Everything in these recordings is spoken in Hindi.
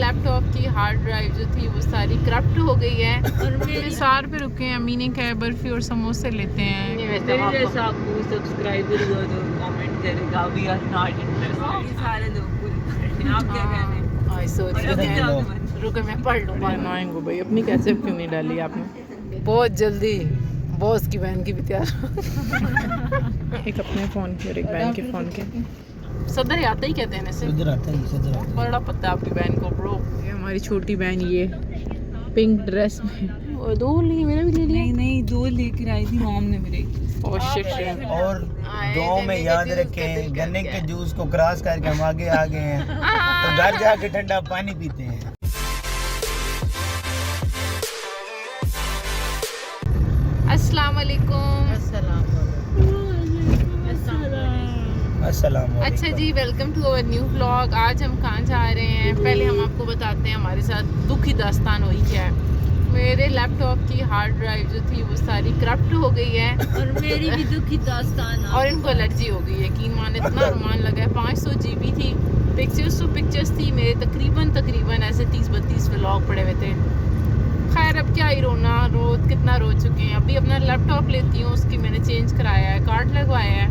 लैपटॉप की हार्ड ड्राइव जो थी वो सारी करप्ट हो गई है और मेरे सार पे रुके हैं। अम्मी ने कहा बर्फी और समोसे लेते हैं। मेरे आपको सब्सक्राइबर हुआ तो कमेंट करेगा वी आर नॉट इंटरेस्टेड। ये सारे लोग भूल गए आप क्या कह रहे हैं? आई सॉरी रुको मैं पढ़ लूँ। अनोइंग हो भाई, अपनी कैसे क्यों नहीं डाली आपने? बहुत जल्दी बॉस की बहन की भी तैयार एक अपने फ़ोन की और एक बहन के फ़ोन के। सदर आता ही कहते हैं ऐसे। सदर आता है, सदर आता बड़ा पता है आपकी बहन को ब्रो। ये हमारी छोटी बहन ये पिंक ड्रेस में और दो लिए मेरा भी ले लिया। नहीं दो लेकर आई थी मॉम ने मेरे। Oh shit. है। और दो में याद रखें, गन्ने के जूस को क्रॉस करके हम आगे आ गए हैं, तो घर जाके ठंडा पानी पीते हैं। अस्सलाम वालेकुम। अस्सलाम। अच्छा जी, welcome to our new vlog. आज हम कहाँ जा रहे हैं पहले हम आपको बताते हैं हमारे साथ दुखी दास्तान हुई क्या है। मेरे लैपटॉप की हार्ड ड्राइव जो थी वो सारी करप्ट हो गई है और मेरी भी दुखी दास्तान और इनको एलर्जी हो गई है। यकीन माने इतना रुमान लगा है। 500 GB थी, पिक्चर्स थी मेरे तकरीबन ऐसे 30-32 व्लॉग पड़े हुए थे। खैर अब क्या ही रोना, कितना रो चुके हैं। अभी अपना लैपटॉप लेती हूँ, उसकी मैंने चेंज कराया है, कार्ड लगवाया है।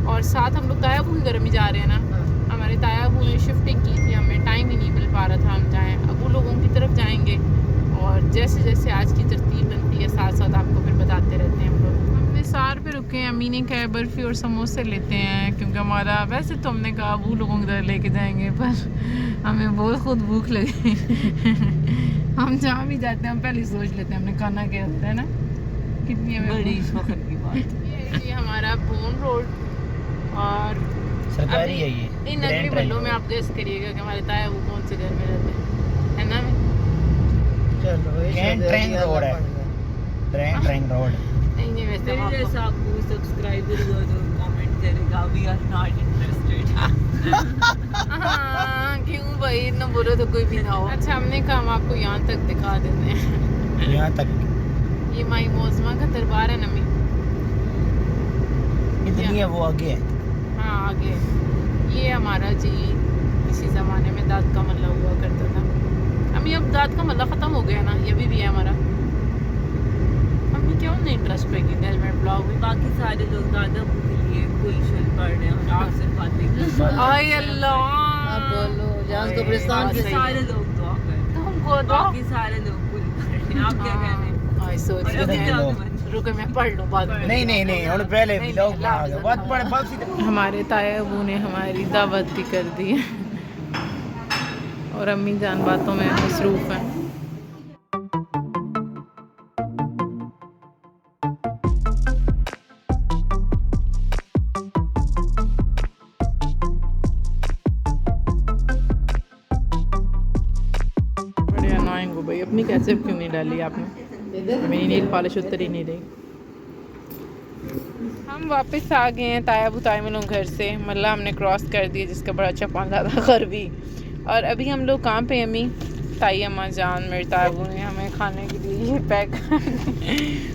और साथ हम लोग तायाबू के घर में जा रहे हैं ना। हमारे तायाबू ने शिफ्टिंग की थी, हमें टाइम ही नहीं मिल पा रहा था हम जाएँ। अब वो लोगों की तरफ जाएंगे और जैसे जैसे आज की तरतीब बनती है साथ साथ आपको फिर बताते रहते हैं हम लोग। हमने सार पे रुके हैं। अम्मी ने कहा बर्फ़ी और समोसे लेते हैं क्योंकि हमारा वैसे तो हमने कहा वो लोगों की तरह लेके जाएंगे, पर हमें बहुत खुद भूख लगी हम जहाँ भी जाते हैं हम पहले सोच लेते हैं हमने खाना क्या होता है ना, कितनी हमें बड़ी फख्र की बात। ये हमारा बोन रोड और सरकारी है ये। इन अगली बल्लों में आप गेस करिएगा कि हमारे ताया वो कौन से घर में रहते हैं, है ना? ट्रेन रोड है, ट्रेन रोड। नहीं वैसे मेरे आपको सब्सक्राइबर हुआ तो कमेंट करेगा वी आर नॉट इंटरेस्टेड। क्यों भाई, इतना बुरा तो कोई भी ना हो। अच्छा हमने कहा हम आपको यहाँ तक दिखा देते हैं। यहाँ तक ये माई मौजमा का दरबार है नमी। इतनी है वो आगे है। हाँ आगे। ये हमारा जी इसी ज़माने में दाद का मल्ला हुआ करता था। अम्मी अब दाद का मल्ला ख़त्म हो गया ना, ये भी है हमारा। अम्मी क्यों नहीं इंटरेस्ट पेगी में ब्लॉग में? बाकी सारे लोग दादा के लिए कोई शल पढ़ रहे हैं और आप सिर्फ बातें। आय अल्लाह बोलो जान कब्रिस्तान के सारे लोग दुआ कर, तुमको बाकी सारे लोग भूल गए आप क्या कह रहे हैं? आई सॉरी रुको मैं पढ़ लूँ बाद में। नहीं और पहले लोग बात पढ़ बाकी। हमारे ताया अबू ने हमारी दावत भी कर दी है और अम्मी जान बातों में मसरूफ़ हैं। बड़े अनोइंग हो भाई, अपनी कैसे क्यों नहीं डाली आपने? मेरी नील पॉलिश उतर ही नहीं रही। हम वापस आ गए हैं तायाबू तायमलों घर से। मतलब हमने क्रॉस कर दिया जिसका बड़ा अच्छा पांगा था घर भी। और अभी हम लोग कहाँ पे अम्मी? ताई अम्मा जान मेरे तायाबू ने हमें खाने के लिए ये पैक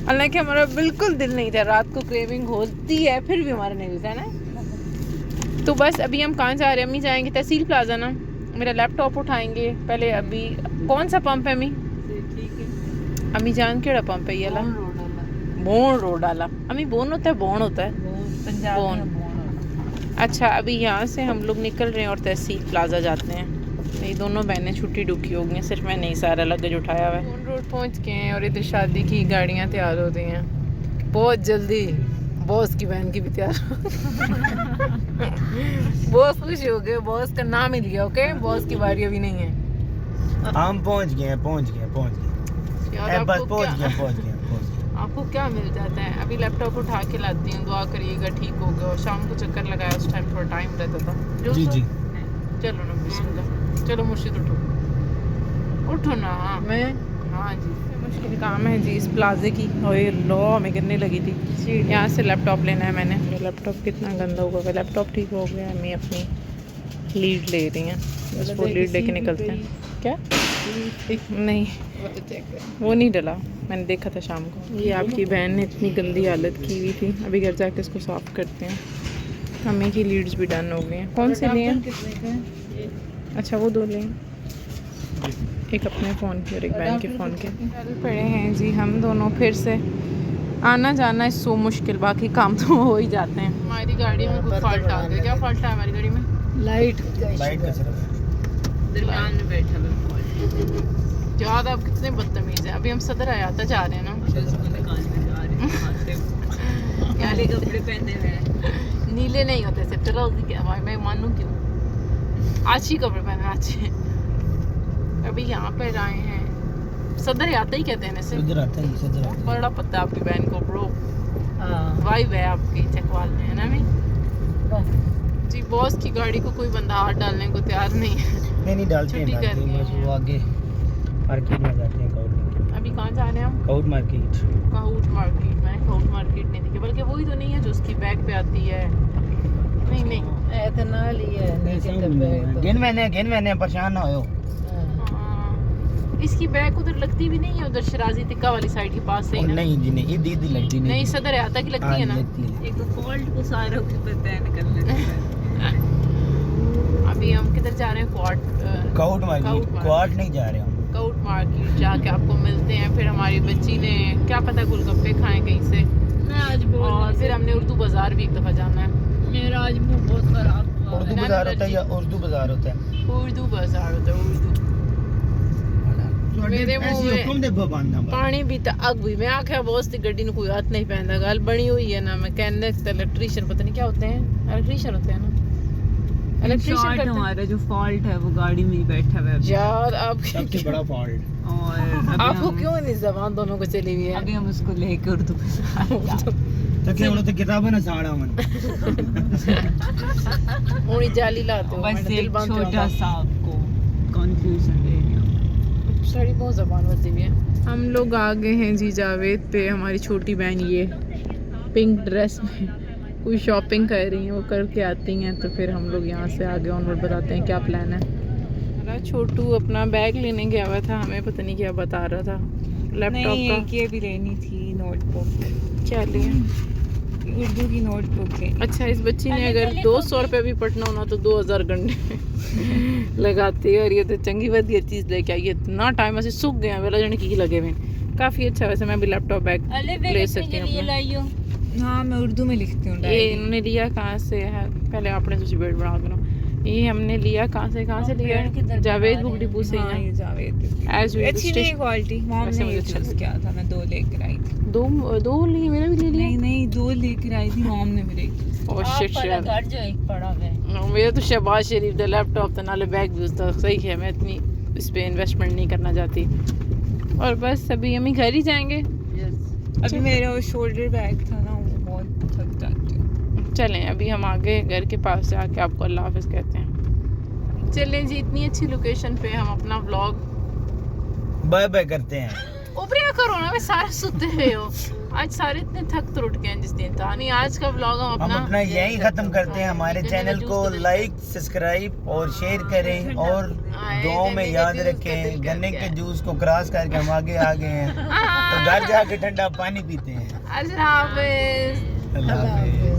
हालांकि हमारा बिल्कुल दिल नहीं था, रात को क्रेविंग होती है फिर भी हमारा नहीं होता है ना। तो बस अभी हम कहाँ जा रहे हैं? अम्मी जाएंगे तहसील प्लाजा ना, मेरा लैपटॉप उठाएंगे पहले। अभी कौन सा पंप है अम्मी? अम्मी जान केड़ा पंप है ये वाला? बोन रोड वाला। अम्मी बोन होता है बोन होता है बोन। अच्छा अभी यहाँ से हम लोग निकल रहे हैं और तहसील प्लाजा जाते हैं। मेरी दोनों बहनें छुट्टी दुखी हो गई हैं, सिर्फ मैंने ही सारा लगेज उठाया हुआ है। बोन रोड पहुँच गए हैं और इधर शादी की गाड़ियाँ तैयार हो रही हैं बहुत जल्दी। बॉस की बहन की भी तैयार बहुत खुश हो गए, बॉस का नाम मिल गया। ओके बॉस की बारी अभी नहीं है। हम पहुंच गए बस पहुंच गए। आपको क्या मिल जाता है? अभी लैपटॉप उठा के लाती हूँ, दुआ करिएगा ठीक हो गया। और शाम को चक्कर लगाया, उस टाइम थोड़ा टाइम रहता था। जी चलो ना बिस्मिल्लाह। चलो मुर्शिद उठो ना। मैं हाँ जी मुश्किल काम है जी इस प्लाजे की। और ये लो हमें गिरने लगी थी। यहाँ से लैपटॉप लेना है मैंने। लैपटॉप कितना गंदा हुआ है। लैपटॉप ठीक हो गया, अम्मी अपनी लीड ले रही हैं, बस वो लीड लेके निकलते हैं। क्या नहीं वो नहीं डला, मैंने देखा था शाम को। ये आपकी बहन ने इतनी गंदी हालत की हुई थी, अभी घर जाके इसको साफ़ करते हैं। हमें की लीड्स भी डन हो गई हैं। कौन से लिए हैं? अच्छा वो दो लें। एक अपने फ़ोन की और एक बहन के फ़ोन के। चल पड़े हैं जी हम दोनों फिर से। आना जाना इस सो मुश्किल, बाकी काम तो हो ही जाते हैं। हमारी गाड़ी में कोई फॉल्ट आ गया। क्या फॉल्ट है हमारी गाड़ी में? लाइट का सिर्फ दरमियान में बैठा हुआ याद आप कितने बदतमीज़ हैं। अभी हम सदर आयाता जा रहे हैं ना, काले कपड़े पहने हुए हैं। नीले नहीं होते सिर्फ फिरोजी के। भाई मैं मानूं क्यों? अच्छी कपड़े पहने अच्छे। अभी यहाँ पर आए हैं, सदर आता ही कहते हैं इसे। सदर आता ही सदर आता बड़ा पता है आपकी बहन को ब्रो। हाँ वाइब है आपकी चकवाल में, है ना? जी बॉस की गाड़ी को कोई बंदा हाथ डालने को तैयार नहीं है। नहीं डालते हैं, छुट्टी करनी बस वो आगे मार्केट में जाते हैं। काउट अभी कहाँ जा रहे हैं हम? Cout market. Cout market. मैं काउट मार्केट नहीं देखी, बल्कि वही तो नहीं है जो उसकी बैग पे आती है। नहीं नहीं इतना लिया गिन मैंने परेशान ना हो। इसकी बैग उधर लगती भी नहीं है, उधर शराजी तिक्का वाली साइड के पास से ही ना। नहीं जी नहीं, ये दीदी लगती नहीं। नहीं सदर आता की लगती है ना। एक तो फॉल्ट को सारा कुछ पता है निकलने। अभी हम किधर जा रहे हैं? Cout market. क्वाड नहीं जा रहे हम। काउट मार्केट जाके आपको मिलते हैं। फिर हमारी बच्ची ने क्या पता गोलगप्पे खाए कहीं से। मैं आज और फिर हमने उर्दू बाजार भी एक दफ़ा जाना है। मेरा आज मुंह बहुत खराब हुआ। उर्दू बाजार होता है या उर्दू बाजार होता है? उर्दू बाजार होता है, उर्दू। मेरे मुंह में पानी भी तो अग भी। मैं आख्या बॉस की गड्डी में कोई हाथ नहीं पहनता। गल बनी हुई है ना, मैकेनिक इलेक्ट्रीशियन पता नहीं क्या होते हैं। इलेक्ट्रीशियन होते हैं ना, इलेक्ट्रीशियन करते हैं। हमारा जो फॉल्ट है वो गाड़ी में ही बैठा हुआ है यार आप सबसे बड़ा फॉल्ट। और आपको क्यों नहीं जबान दोनों को चली हुई है? अभी हम उसको लेकर उर्दू तो क्या उन्होंने किताबें ना साड़ा मन उन्हीं जाली लाते हो। बस मैंने दिल एक बांधते हो छोटा सा आपको कंफ्यूजन दे रही हूं। साड़ी बहुत जबान बदली हुई है। हम लोग आ गए हैं जी जावेद पे। हमारी छोटी बहन ये पिंक ड्रेस में कोई शॉपिंग कर रही हैं, वो करके आती हैं तो फिर हम लोग यहाँ से आगे ऑनवर्ड बताते हैं क्या प्लान है। हमारा छोटू अपना बैग लेने गया हुआ था, हमें पता नहीं क्या बता रहा था। लैपटॉप का ये भी लेनी थी नोटबुक। क्या लिया? उर्दू की नोटबुक है। अच्छा इस बच्ची ने अगर 200 रुपये भी पटना होना तो 2000 घंटे लगाती है। और ये तो चंगी वधिया चीज़ लेके आई। इतना टाइम ऐसे सूख गया वेला जने की लगे हुए। काफ़ी अच्छा। वैसे मैं भी लैपटॉप बैग ले सकती हूँ। हाँ मैं उर्दू में लिखती हूँ। ये इन्होंने लिया कहाँ से है? पहले आपने तुझे बेड बना दो। ये हमने लिया कहाँ से लिया है? जावेद बुक डिपो से ही ना। जावेद As usual, अच्छी नहीं क्वालिटी। मॉम वैसे ने मुझे यूज किया था। मैं 2 लेकर आई थी। दो लिए, मेरा भी ले लिया। नहीं 2 लेकर आई थी मॉम ने मेरे। Oh shit shit. घर जो एक पड़ा है। मेरा तो शहबाज शरीफ दा लैपटॉप था नाले बैग भी उसका सही है। मैं इतनी इस पे इन्वेस्टमेंट नहीं करना चाहती। और बस अभी हम ही घर ही जाएंगे। अभी मेरा वो शोल्डर बैग था ना, वो बहुत थक जाती हूँ। चलें अभी हम आगे घर के पास जाके आपको अल्लाह हाफिज़ कहते हैं। चलें जी, इतनी अच्छी लोकेशन पे हम अपना व्लॉग बाय बाय करते हैं। ऊपरिया करो ना, वे सारे सुते हुए हो। आज सारे इतने थक तो उठ गए हैं जिस दिन था नहीं। आज का व्लॉग हम अपना यही खत्म करते हैं। हमारे चैनल को लाइक सब्सक्राइब और शेयर करें। और दुआओं में याद रखें, गन्ने के जूस को क्रॉस करके हम आगे आ गए हैं तो घर जाके ठंडा पानी पीते हैं। अल्लाह हाफिज़। अल्लाह हाफिज़।